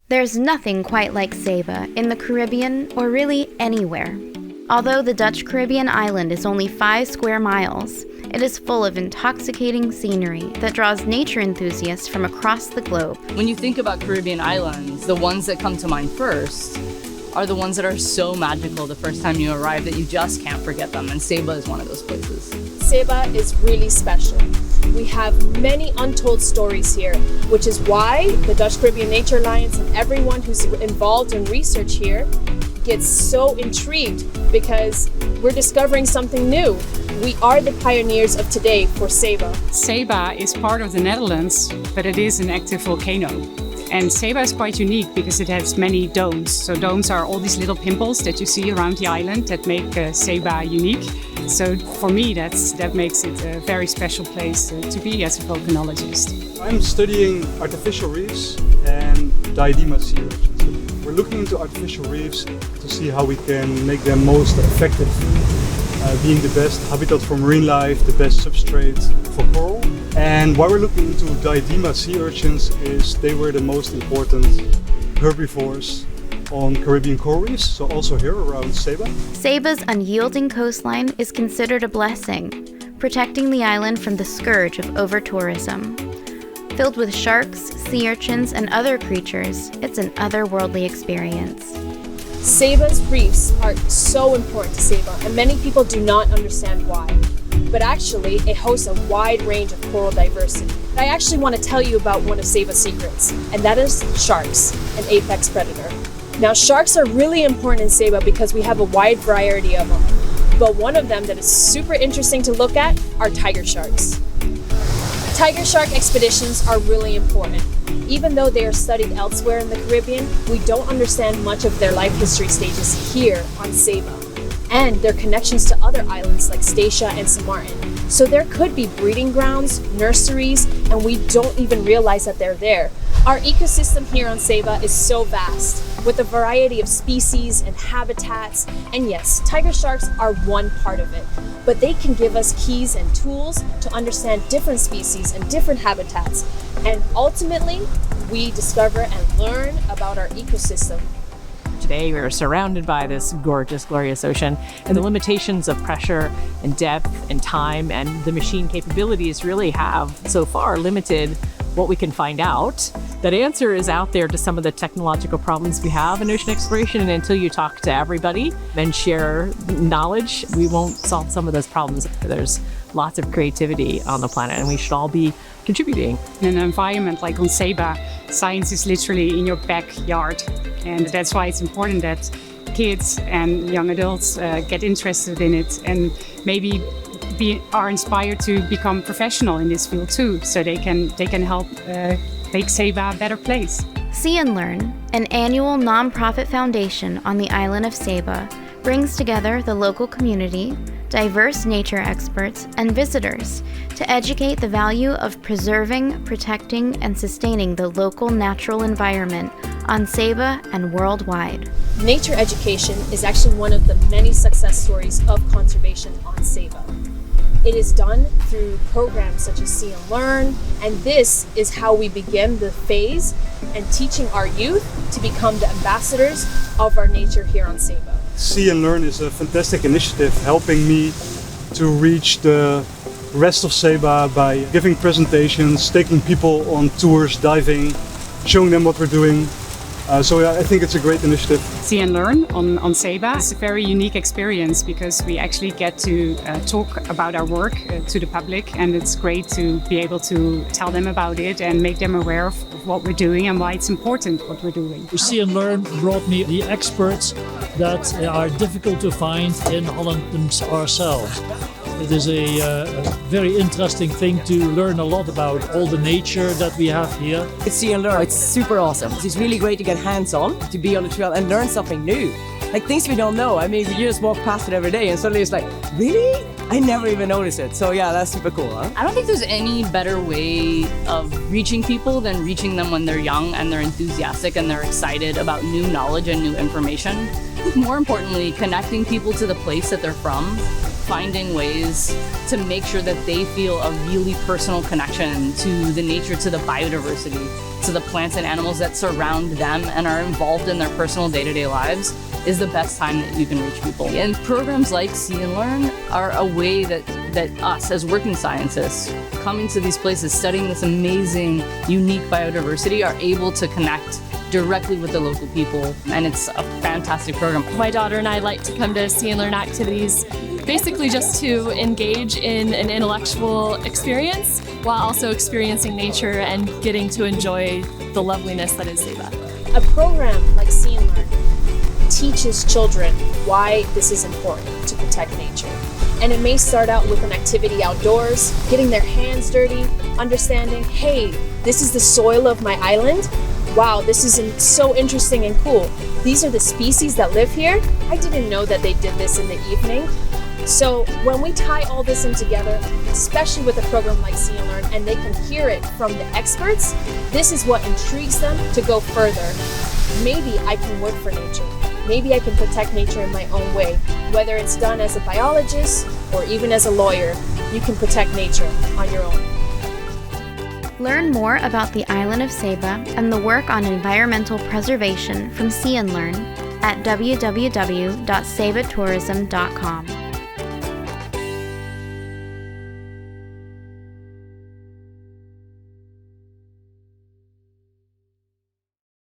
There's nothing quite like Saba in the Caribbean or really anywhere. Although the Dutch Caribbean island is only 5 square miles, it is full of intoxicating scenery that draws nature enthusiasts from across the globe. When you think about Caribbean islands, the ones that come to mind first are the ones that are so magical the first time you arrive that you just can't forget them, and Saba is one of those places. Saba is really special. We have many untold stories here, which is why the Dutch Caribbean Nature Alliance and everyone who's involved in research here gets so intrigued because we're discovering something new. We are the pioneers of today for Saba. Saba is part of the Netherlands, but it is an active volcano. And Saba is quite unique because it has many domes. So domes are all these little pimples that you see around the island that make Saba unique. So for me, that makes it a very special place to be as a volcanologist. I'm studying artificial reefs and diadema sea urchins. We're looking into artificial reefs to see how we can make them most effective, being the best habitat for marine life, the best substrate for coral. And why we're looking into diadema sea urchins is they were the most important herbivores on Caribbean coral reefs, so also here around Saba. Saba's unyielding coastline is considered a blessing, protecting the island from the scourge of over-tourism. Filled with sharks, sea urchins, and other creatures, it's an otherworldly experience. Saba's reefs are so important to Saba, and many people do not understand why. But actually, it hosts a wide range of coral diversity. I actually want to tell you about one of Saba's secrets, and that is sharks, an apex predator. Now, sharks are really important in Saba because we have a wide variety of them. But one of them that is super interesting to look at are tiger sharks. Tiger shark expeditions are really important. Even though they are studied elsewhere in the Caribbean, we don't understand much of their life history stages here on Saba, and their connections to other islands like Statia and St. Martin. So there could be breeding grounds, nurseries, and we don't even realize that they're there. Our ecosystem here on Saba is so vast, with a variety of species and habitats, and yes, tiger sharks are one part of it, but they can give us keys and tools to understand different species and different habitats, and ultimately, we discover and learn about our ecosystem. Today we are surrounded by this gorgeous, glorious ocean, and the limitations of pressure and depth and time and the machine capabilities really have so far limited what we can find out. That answer is out there to some of the technological problems we have in ocean exploration, and until you talk to everybody and share knowledge, we won't solve some of those problems. There's lots of creativity on the planet, and we should all be contributing. In an environment like on Saba, science is literally in your backyard. And that's why it's important that kids and young adults get interested in it and maybe are inspired to become professional in this field too, so they can help make Saba a better place. See and Learn, an annual nonprofit foundation on the island of Saba, brings together the local community, diverse nature experts, and visitors to educate the value of preserving, protecting, and sustaining the local natural environment on Saba and worldwide. Nature education is actually one of the many success stories of conservation on Saba. It is done through programs such as See and Learn, and this is how we begin the phase and teaching our youth to become the ambassadors of our nature here on Saba. See and Learn is a fantastic initiative helping me to reach the rest of Saba by giving presentations, taking people on tours, diving, showing them what we're doing. So I think it's a great initiative. See and Learn on Saba is a very unique experience because we actually get to talk about our work to the public, and it's great to be able to tell them about it and make them aware of what we're doing and why it's important what we're doing. See and Learn brought me the experts that are difficult to find in Holland ourselves. It is a very interesting thing to learn a lot about all the nature that we have here. See and Learn, it's super awesome. It's really great to get hands-on, to be on the trail and learn something new. Like things we don't know. I mean, we just walk past it every day and suddenly it's like, really? I never even noticed it. So yeah, that's super cool, huh? I don't think there's any better way of reaching people than reaching them when they're young and they're enthusiastic and they're excited about new knowledge and new information. More importantly, connecting people to the place that they're from, finding ways to make sure that they feel a really personal connection to the nature, to the biodiversity. to the plants and animals that surround them and are involved in their personal day-to-day lives is the best time that you can reach people. And programs like See and Learn are a way that us as working scientists coming to these places, studying this amazing, unique biodiversity, are able to connect directly with the local people, and it's a fantastic program. My daughter and I like to come to See and Learn activities basically just to engage in an intellectual experience while also experiencing nature and getting to enjoy the loveliness that is Saba. A program like See and Learn teaches children why this is important to protect nature. And it may start out with an activity outdoors, getting their hands dirty, understanding, hey, this is the soil of my island. Wow, this is so interesting and cool. These are the species that live here. I didn't know that they did this in the evening. So when we tie all this in together, especially with a program like See and Learn, and they can hear it from the experts, this is what intrigues them to go further. Maybe I can work for nature. Maybe I can protect nature in my own way. Whether it's done as a biologist or even as a lawyer, you can protect nature on your own. Learn more about the island of Saba and the work on environmental preservation from See and Learn at www.sabatourism.com.